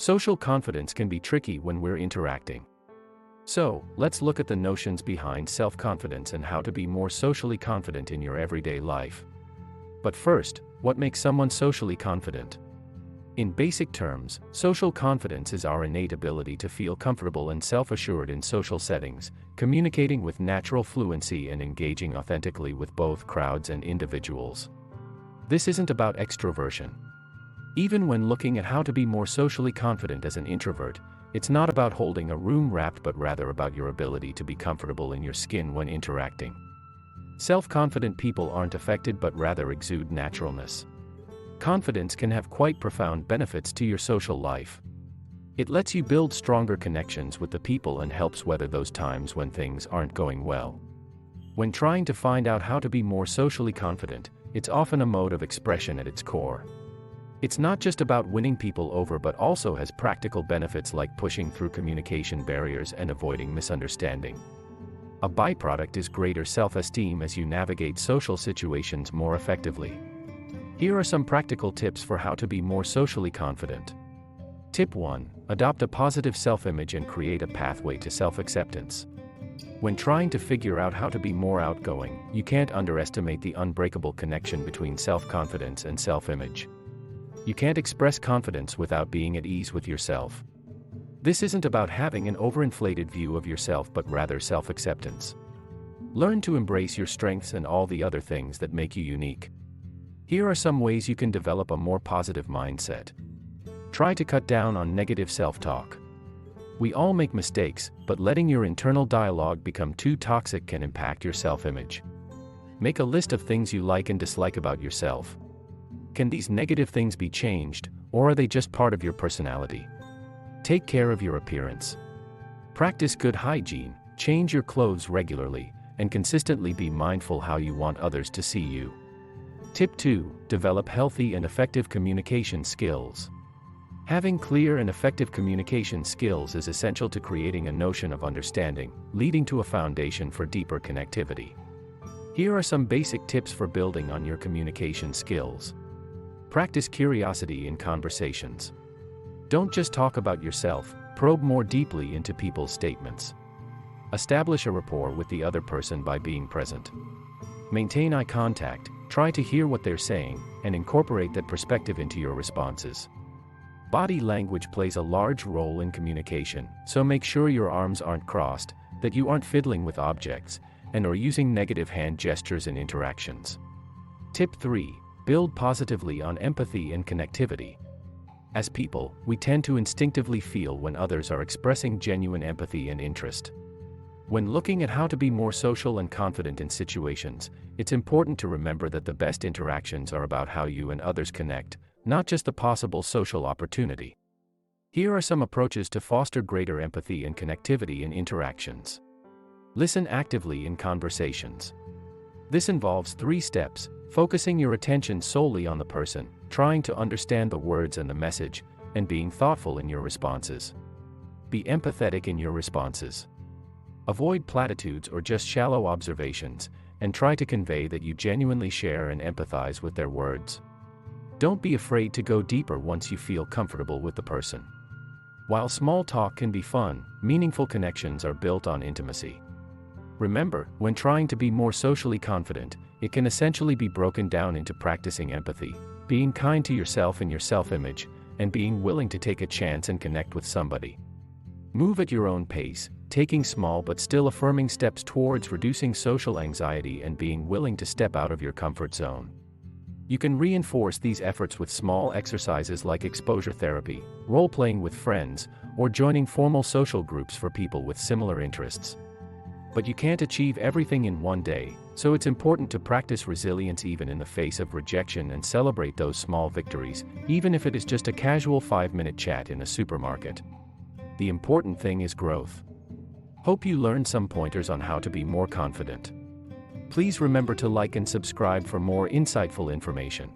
Social confidence can be tricky when we're interacting. So, let's look at the notions behind self-confidence and how to be more socially confident in your everyday life. But first, what makes someone socially confident? In basic terms, social confidence is our innate ability to feel comfortable and self-assured in social settings, communicating with natural fluency and engaging authentically with both crowds and individuals. This isn't about extroversion. Even when looking at how to be more socially confident as an introvert, it's not about holding a room wrapped but rather about your ability to be comfortable in your skin when interacting. Self-confident people aren't affected but rather exude naturalness. Confidence can have quite profound benefits to your social life. It lets you build stronger connections with the people and helps weather those times when things aren't going well. When trying to find out how to be more socially confident, it's often a mode of expression at its core. It's not just about winning people over but also has practical benefits like pushing through communication barriers and avoiding misunderstanding. A byproduct is greater self-esteem as you navigate social situations more effectively. Here are some practical tips for how to be more socially confident. Tip 1. Adopt a positive self-image and create a pathway to self-acceptance. When trying to figure out how to be more outgoing, you can't underestimate the unbreakable connection between self-confidence and self-image. You can't express confidence without being at ease with yourself. This isn't about having an overinflated view of yourself but rather self-acceptance. Learn to embrace your strengths and all the other things that make you unique. Here are some ways you can develop a more positive mindset. Try to cut down on negative self-talk. We all make mistakes, but letting your internal dialogue become too toxic can impact your self-image. Make a list of things you like and dislike about yourself. Can these negative things be changed, or are they just part of your personality? Take care of your appearance. Practice good hygiene, change your clothes regularly, and consistently be mindful how you want others to see you. Tip 2. Develop healthy and effective communication skills. Having clear and effective communication skills is essential to creating a notion of understanding, leading to a foundation for deeper connectivity. Here are some basic tips for building on your communication skills. Practice curiosity in conversations. Don't just talk about yourself, probe more deeply into people's statements. Establish a rapport with the other person by being present. Maintain eye contact, try to hear what they're saying, and incorporate that perspective into your responses. Body language plays a large role in communication, so make sure your arms aren't crossed, that you aren't fiddling with objects, and are using negative hand gestures in interactions. Tip 3. Build positively on empathy and connectivity. As people, we tend to instinctively feel when others are expressing genuine empathy and interest. When looking at how to be more social and confident in situations, it's important to remember that the best interactions are about how you and others connect, not just the possible social opportunity. Here are some approaches to foster greater empathy and connectivity in interactions. Listen actively in conversations. This involves 3 steps: focusing your attention solely on the person, trying to understand the words and the message, and being thoughtful in your responses. Be empathetic in your responses. Avoid platitudes or just shallow observations, and try to convey that you genuinely share and empathize with their words. Don't be afraid to go deeper once you feel comfortable with the person. While small talk can be fun, meaningful connections are built on intimacy. Remember, when trying to be more socially confident, it can essentially be broken down into practicing empathy, being kind to yourself and your self-image, and being willing to take a chance and connect with somebody. Move at your own pace, taking small but still affirming steps towards reducing social anxiety and being willing to step out of your comfort zone. You can reinforce these efforts with small exercises like exposure therapy, role-playing with friends, or joining formal social groups for people with similar interests. But you can't achieve everything in one day, so it's important to practice resilience even in the face of rejection and celebrate those small victories, even if it is just a casual 5-minute chat in a supermarket. The important thing is growth. Hope you learned some pointers on how to be more confident. Please remember to like and subscribe for more insightful information.